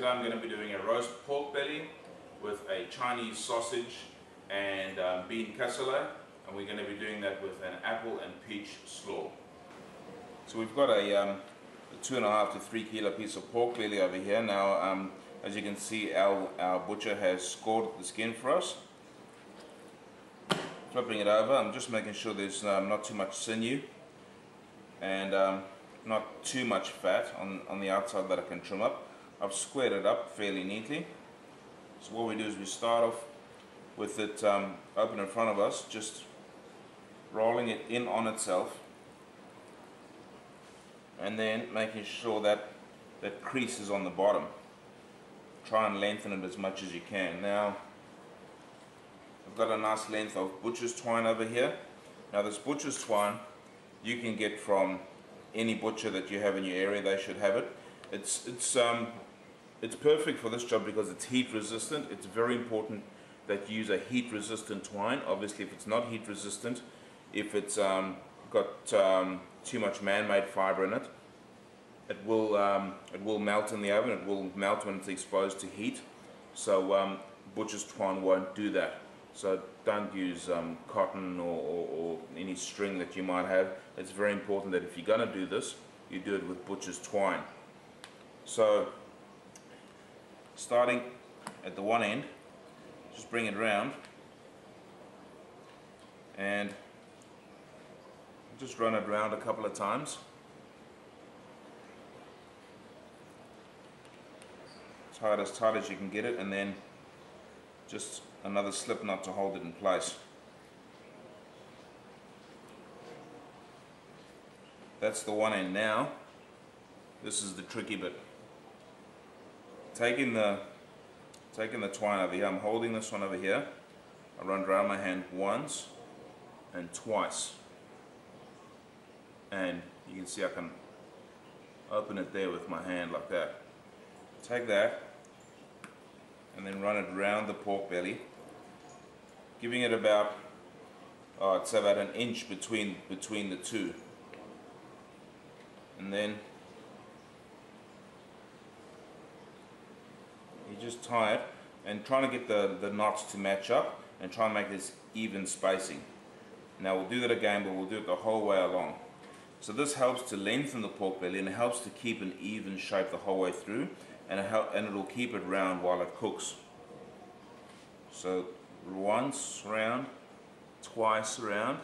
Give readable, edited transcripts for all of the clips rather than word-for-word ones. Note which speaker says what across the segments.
Speaker 1: Today I'm going to be doing a roast pork belly with a Chinese sausage and bean cassoulet, and we're going to be doing that with an apple and peach slaw. So we've got a 2.5 to 3 kilo piece of pork belly over here. Now as you can see, our butcher has scored the skin for us. Flipping it over, I'm just making sure there's not too much sinew and not too much fat on the outside that I can trim up. I've squared it up fairly neatly. So what we do is we start off with it open in front of us, just rolling it in on itself, and then making sure that that crease is on the bottom. Try and lengthen it as much as you can. Now I've got a nice length of butcher's twine over here. Now this butcher's twine you can get from any butcher that you have in your area. They should have it. It's perfect for this job because it's heat resistant. It's very important that you use a heat resistant twine. Obviously if it's not heat resistant, if it's got too much man-made fiber in it, it will melt in the oven. It will melt when it's exposed to heat. So butcher's twine won't do that. So don't use cotton or any string that you might have. It's very important that if you're going to do this, you do it with butcher's twine. So starting at the one end, just bring it around and just run it around a couple of times. Tie it as tight as you can get it, and then just another slip knot to hold it in place. That's the one end. Now this is the tricky bit. Taking the twine over here, I'm holding this one over here. I run it around my hand once and twice, and you can see I can open it there with my hand like that. Take that and then run it around the pork belly, giving it about, I'd say about an inch between the two, and then you just tie it and trying to get the knots to match up and try and make this even spacing. Now we'll do that again, but we'll do it the whole way along. So this helps to lengthen the pork belly, and it helps to keep an even shape the whole way through, and it'll keep it round while it cooks. So once around, twice around,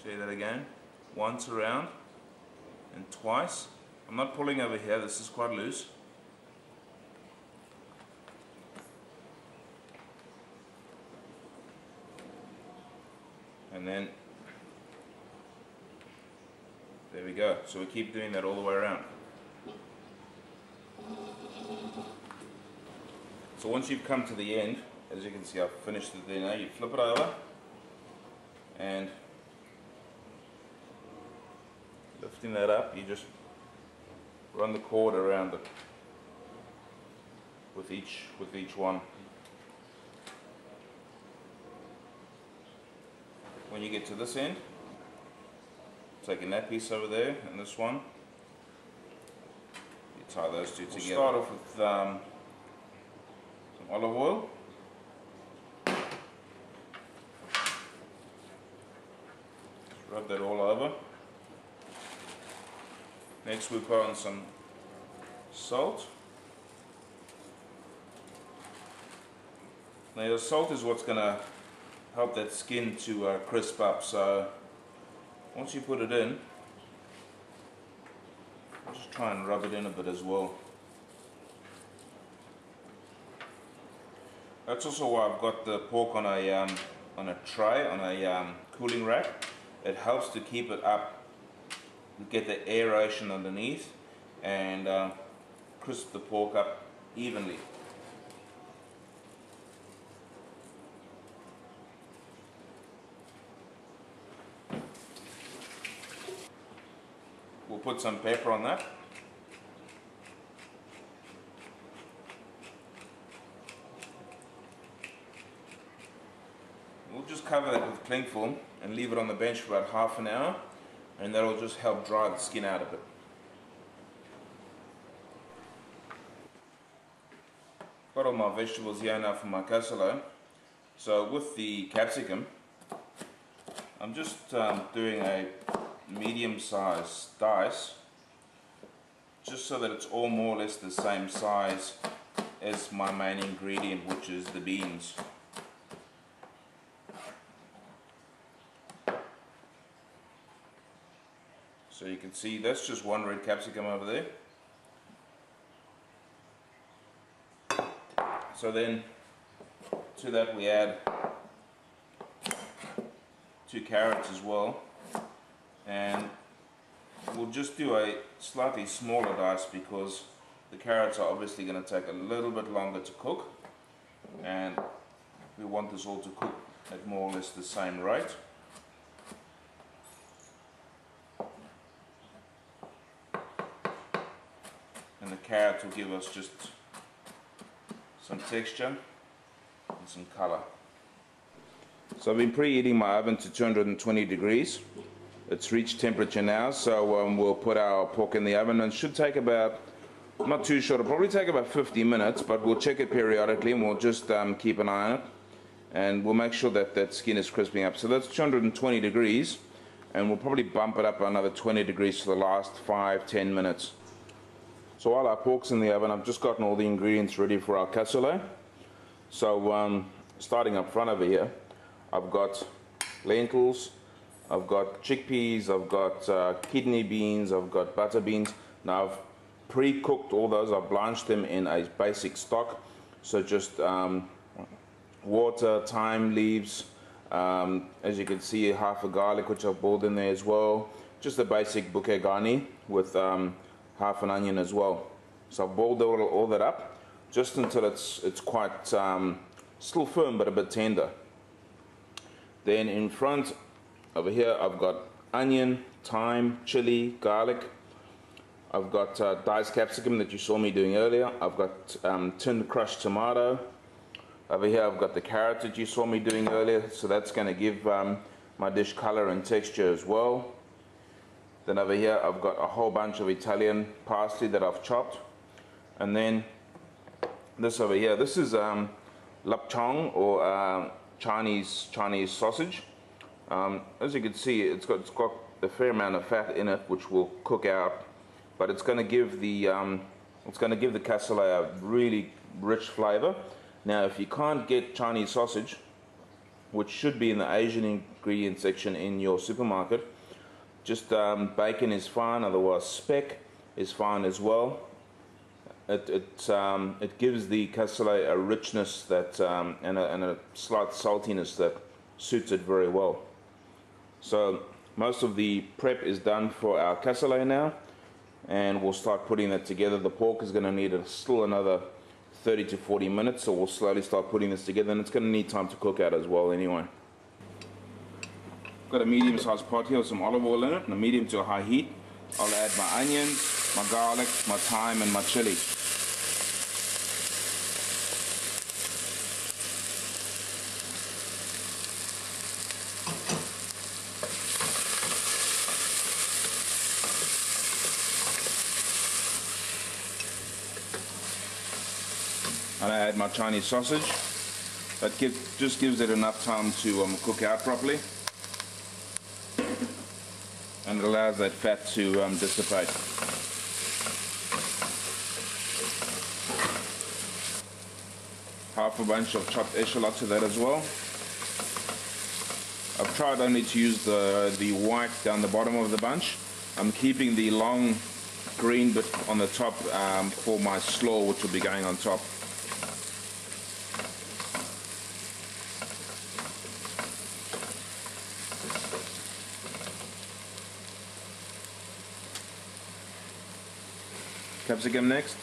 Speaker 1: say that again, once around and twice. I'm not pulling over here, this is quite loose. And then there we go. So we keep doing that all the way around. So once you've come to the end, as you can see I've finished it there now, you flip it over and lifting that up, you just run the cord around it with each one. When you get to this end, taking that piece over there and this one, you tie those two together. We'll start off with some olive oil. Just rub that all over. Next we put on some salt. Now your salt is what's going to help that skin to crisp up. So once you put it in, just try and rub it in a bit as well. That's also why I've got the pork on a tray, on a cooling rack. It helps to keep it up, get the aeration underneath, and crisp the pork up evenly. We'll put some pepper on that. We'll just cover that with cling film and leave it on the bench for about half an hour, and that'll just help dry the skin out a bit. Got all my vegetables here now for my cassoulet. So with the capsicum, I'm just doing a medium-sized dice, just so that it's all more or less the same size as my main ingredient, which is the beans. So you can see that's just one red capsicum over there. So then to that we add 2 carrots as well, and we'll just do a slightly smaller dice because the carrots are obviously going to take a little bit longer to cook, and we want this all to cook at more or less the same rate. And the carrot will give us just some texture and some color. So I've been preheating my oven to 220 degrees. It's reached temperature now, so we'll put our pork in the oven, and it should take about, not too short, it'll probably take about 50 minutes, but we'll check it periodically and we'll just keep an eye on it, and we'll make sure that that skin is crisping up. So that's 220 degrees, and we'll probably bump it up another 20 degrees for the last 5-10 minutes. So while our pork's in the oven, I've just gotten all the ingredients ready for our cassoulet. So starting up front over here, I've got lentils, I've got chickpeas, I've got kidney beans, I've got butter beans. Now I've pre-cooked all those, I've blanched them in a basic stock. So just water, thyme leaves, as you can see, half a garlic which I've boiled in there as well. Just a basic bouquet garni with half an onion as well. So I've boiled all that up just until it's quite still firm but a bit tender. Then in front over here I've got onion, thyme, chili, garlic. I've got diced capsicum that you saw me doing earlier. I've got tinned crushed tomato. Over here I've got the carrot that you saw me doing earlier, so that's going to give my dish color and texture as well. Then over here I've got a whole bunch of Italian parsley that I've chopped. And then this over here, this is chong, or Chinese sausage. As you can see, it's got a fair amount of fat in it, which will cook out, but it's going to give the cassoulet a really rich flavor. Now, if you can't get Chinese sausage, which should be in the Asian ingredient section in your supermarket, just bacon is fine, otherwise speck is fine as well. It gives the cassoulet a richness that and a slight saltiness that suits it very well. So most of the prep is done for our cassoulet now, and we'll start putting that together. The pork is going to need still another 30 to 40 minutes, so we'll slowly start putting this together, and it's going to need time to cook out as well anyway. Got a medium-sized pot here with some olive oil in it, and a medium to a high heat. I'll add my onions, my garlic, my thyme, and my chili. And I add my Chinese sausage. That just gives it enough time to cook out properly, and it allows that fat to dissipate. Half a bunch of chopped echalot to that as well. I've tried only to use the white down the bottom of the bunch. I'm keeping the long green bit on the top for my slaw, which will be going on top. Capsicum next.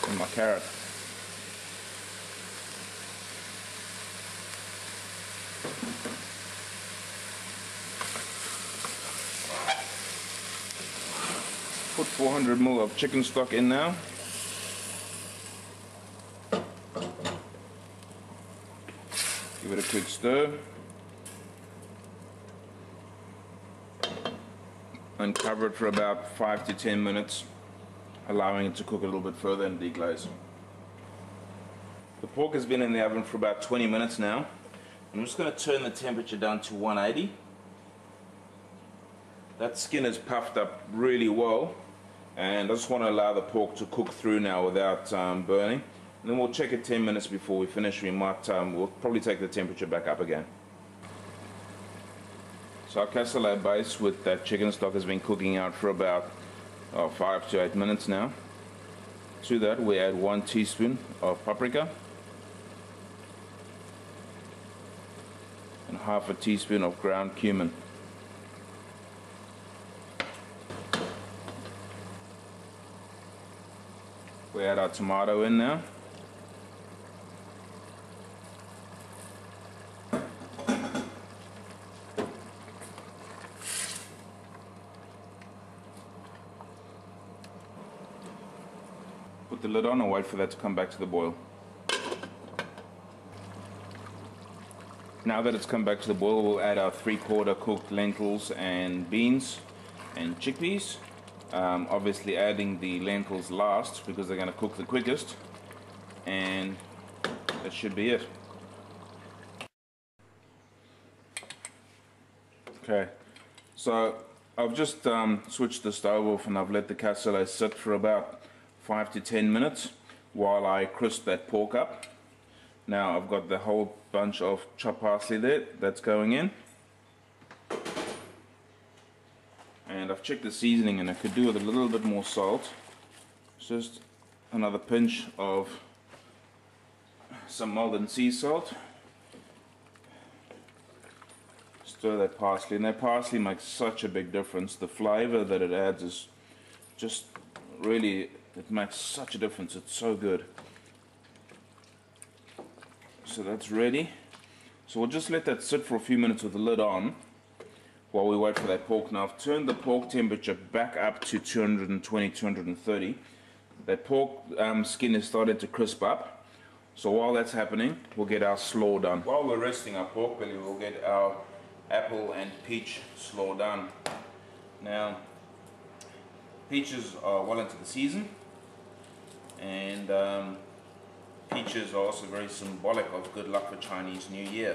Speaker 1: And my carrot. Put 400 ml of chicken stock in now. Give it a quick stir. And cover it for about 5 to 10 minutes, allowing it to cook a little bit further and deglaze. The pork has been in the oven for about 20 minutes now. I'm just going to turn the temperature down to 180. That skin is puffed up really well, and I just want to allow the pork to cook through now without burning. And then we'll check it 10 minutes before we finish. We'll probably take the temperature back up again. So our cassoulet base with that chicken stock has been cooking out for about 5 to 8 minutes now. To that we add 1 teaspoon of paprika and half a teaspoon of ground cumin. We add our tomato in now. Put the lid on and wait for that to come back to the boil. Now that it's come back to the boil, we'll add our 3/4 cooked lentils and beans and chickpeas. Obviously adding the lentils last because they're going to cook the quickest, and that should be it. Okay, so I've just switched the stove off and I've let the cassoulet sit for about 5 to 10 minutes while I crisp that pork up. Now I've got the whole bunch of chopped parsley there that's going in, and I've checked the seasoning and I could do with a little bit more salt. Just another pinch of some Maldon sea salt. Stir that parsley, and that parsley makes such a big difference. The flavor that it adds is just really, it makes such a difference. It's so good. So that's ready. So we'll just let that sit for a few minutes with the lid on while we wait for that pork. Now I've turned the pork temperature back up to 220, 230. That pork skin is starting to crisp up. So while that's happening, we'll get our slaw done. While we're resting our pork belly, we'll get our apple and peach slaw done. Now, peaches are well into the season, and peaches are also very symbolic of good luck for Chinese New Year.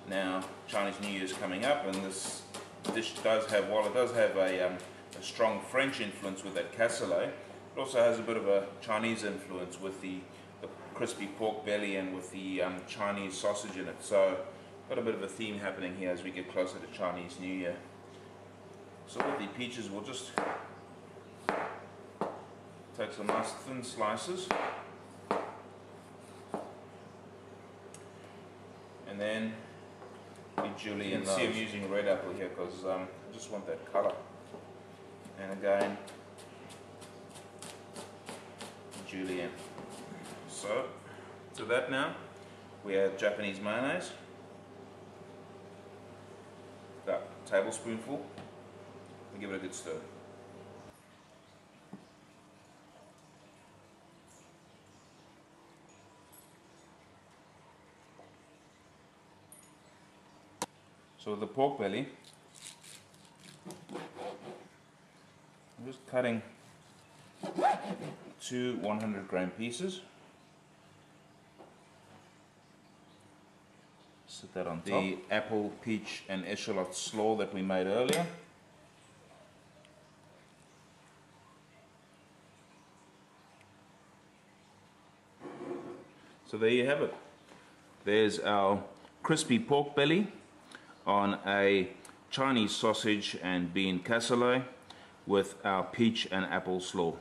Speaker 1: Now, Chinese New Year is coming up, and this dish does have, while it does have a strong French influence with that cassoulet, it also has a bit of a Chinese influence with the crispy pork belly and with the Chinese sausage in it. So, got a bit of a theme happening here as we get closer to Chinese New Year. So with the peaches, we'll just take some nice thin slices, and then be julienne. You can see I'm using red apple here because I just want that color. And again, julienne. So to that now, we add Japanese mayonnaise, about a tablespoonful, and give it a good stir. So with the pork belly, I'm just cutting 2 100-gram pieces. Set that on top. The apple, peach and echalot slaw that we made earlier. So there you have it. There's our crispy pork belly on a Chinese sausage and bean cassoulet with our peach and apple slaw.